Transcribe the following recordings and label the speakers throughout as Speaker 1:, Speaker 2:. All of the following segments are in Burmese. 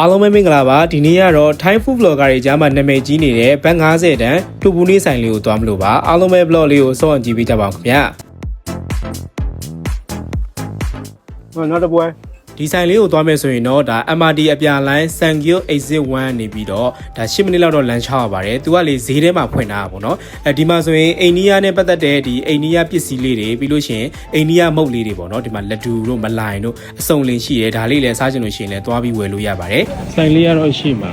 Speaker 1: အားလုံးပဲမင်္ဂလာပါဒီနေ့ကတော့ Thai food vlogger တွေကြားမှာနာမည်ကြီးနေတဲ့ဘတ်50တန်တူပူလေးဆိုင်လေးကိုသွားမလို့ပါအားလုံးပဲ vlog လေးကိုစောင့်ကြည့်ပေးကြပါဦးခင်ဗျာနောက်တစ်ပွဲဒီဆိုင်လေးကိုသွားမယ်ဆိုရင်တော့ဒါ MRT အပြာလိုင်း Sangyo Exit 1နေပြီးတော့ဒါ10မိနစ်လောက်တော့လမ်းချရပါတယ်သူကလေဈေးထဲမှာဖွင့်ထားတာပေါ့နော်ဒီမှာဆိုရင်အိန္ဒိယနဲ့ပတ်သက်တဲ့ဒီအိန္ဒိယပစ္စည်းလေးတွေပြီးလို့ရှိရင်အိန္ဒိယမုတ်လေးတွေပေါ့နော်ဒီမှာလက်ဒူတို့မလိုင်တို့အစုံလင်ရှိတယ်ဒါလေးလည်းစားချင်လို့ရှိရင်လည်းသွားပြီးဝယ်လို့ရပါတယ်ဆိုင်လေးကတော့ရှိမှာ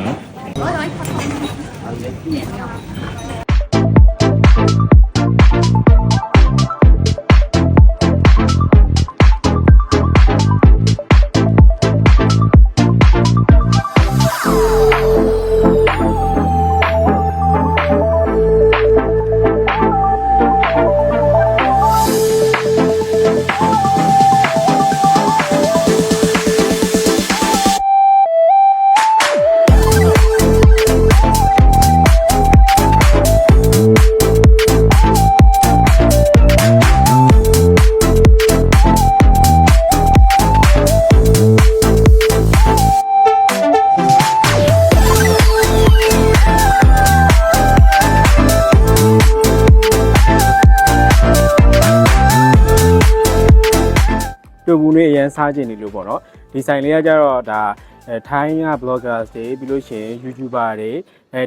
Speaker 1: တူဘူးလေးအရင်စားကျင်နေလို့ပေါ့နော်ဒီဆိုင်လေးကကြတော့ဒါထိုင်းက bloggers တွေပြီးလို့ရှိရင် YouTuber တွေ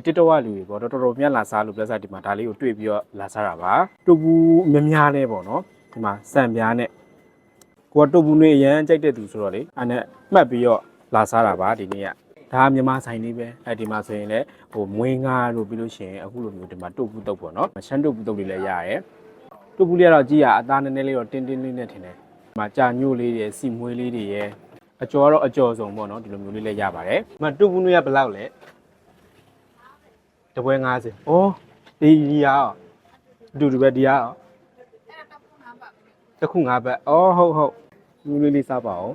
Speaker 1: TikTok ကလူတွေပေါ့တော်တော်များလာစားလို့ plus ဒီမှာဒါလေးကိုတွေ့ပြီးတော့လာစားတာပါတူဘူးများနဲ့ပေါ့နော်ဒီမှာစံပြားနဲ့ကိုကတူဘူးလေးအရင်ကြိုက်တဲ့သူဆိုတော့လေအဲ့နဲ့မှတ်ပြီးတော့လာစားတာပါဒီနေ့ကဒါမြန်မာဆိုင်လေးပဲဒီမှာဆိုရင်လည်းဟိုမွေးငါတို့ပြီးလို့ရှိရင်အခုလိုမျိုးဒီမှာတူဘူးတုပ်ပေါ့နော်ရှမ်းတူဘူးတုပ်လေးလည်းရရဲတူဘူးလေးကတော့ကြည့်ရအသားနည်းနည်းလေးတော့တင်းတင်းလေးနဲ့ထင်တယ်မှာကြာညို့လေးတွေစီမွေးလေးတွေရဲ့အကျော်တော့အကျော်ဆုံးပေါ့နော်ဒီလိုမျိုးလေးလည်းရပါတယ်။မတူဘူးနွေးကဘယ်လောက်လဲ။တပွဲ50။အော်ဒီရောအတူတူပဲဒီရောတစ်ခု5ဘတ်။အော်ဟုတ်ဟုတ်။မျိုးလေးလေးစားပါဦး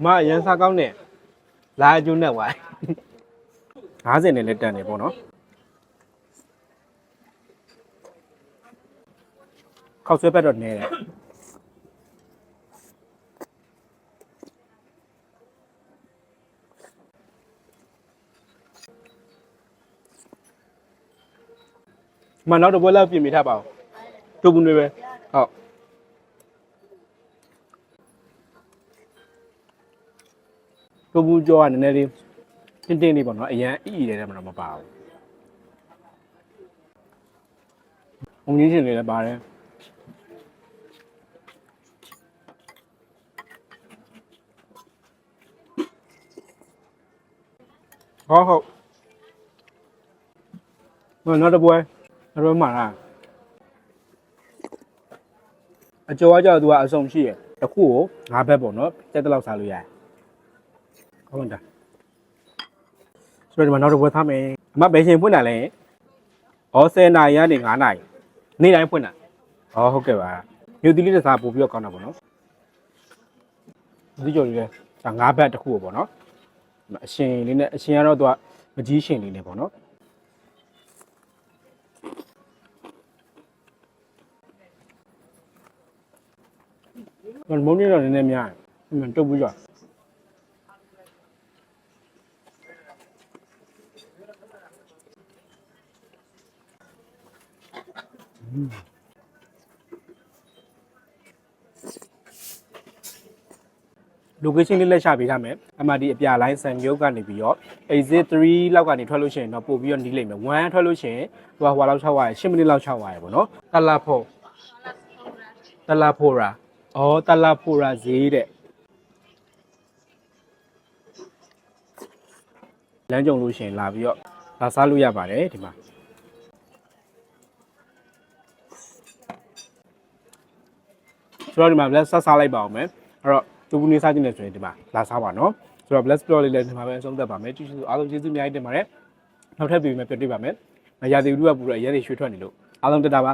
Speaker 1: ။မအရင်စားကောင်းနဲ့လာကျုံနဲ့ဝိုင်း50နဲ့လည်းတန်တယ်ပေါ့နော်ခောက်ဆွဲဘက်တော့နေတယ်မနောက်တော့ဘွဲလောက်ပြင်မိထားပါဦးတူဘူးတွေပဲဟုတ်တူဘူးကြောကနည်းနည်းလေးတင်းတင်းလေးပေါ့နော်အရန်အီးတယ်မှတော့မပါဘူး။ဘုံကြီးရှင်လေးလည်းပါတယ်။ဟုတ်နောက်တစ်ပွဲမှာလားအကျော်ကကြောက်သူကအစုံရှိရတစ်ခုကို5ဘက်ပေါ့နော်တက်တဲ့လောက်စားလို့ရတယ်။ဟုတ်လားဆိုတော့ဒီမှာနောက်တစ်ပွဲထားမယ်အမဘယ်ချိန်ဖွင့်တာလဲ10နာရီကနေ9နာရီနေ့တိုင်းဖွင့်တာဟုတ်ကဲ့ပါမြို့သီးလေးတစ်စားပို့ပြီးတော့ကောင်းတာပေါ့နော်ဒီကြော်လေးလဲဒါ9ဘတ်တစ်ခုပေါ့နော်အရှင်လေးနဲ့အရှင်ကတော့သူကမကြီးရှင်လေးနဲ့ပေါ့နော်မုံနေတော့နည်းနည်းများတယ်တုတ်ပြီးတော့location လေးလက်ချပေးထားမယ် MRT အပြာလိုင်း Sangyo ကနေပြီးတော့ Exit 3လောက်ကနေထွက်လို့ရှိရင်တော့ပို့ပြီးတော့နီးလိမ့်မယ်1ထွက်လို့ရှိရင်သူကဟိုလောက်6ဝါရ10မိနစ်လောက်6ဝါရပေါ့နော်တလာဖိုရာတလာဖိုရာဈေးတဲ့လမ်းကြုံလို့ရှိရင်လာပြီးတော့လာစားလို့ရပါတယ်ဒီမှာဆိုတော့ဒီမှာ bless စားလိုက်ပါအောင်မယ်အဲ့တော့တူဘူးနေစားခြင်းနဲ့ဆိုရင်ဒီမှာလာစားပါနော်ဆိုတော့ bless ပြောလေးလည်းဒီမှာပဲအဆုံးသတ်ပါမယ်ကြည့်ရှုအားလုံးကျေးဇူးအများကြီးတင်ပါတယ်နောက်ထပ်ပြီးမှပြတွေ့ပါမယ်မရသေးဘူးကပူတော့အရင်ရွှေထွက်နေလို့အားလုံးတက်တာပါ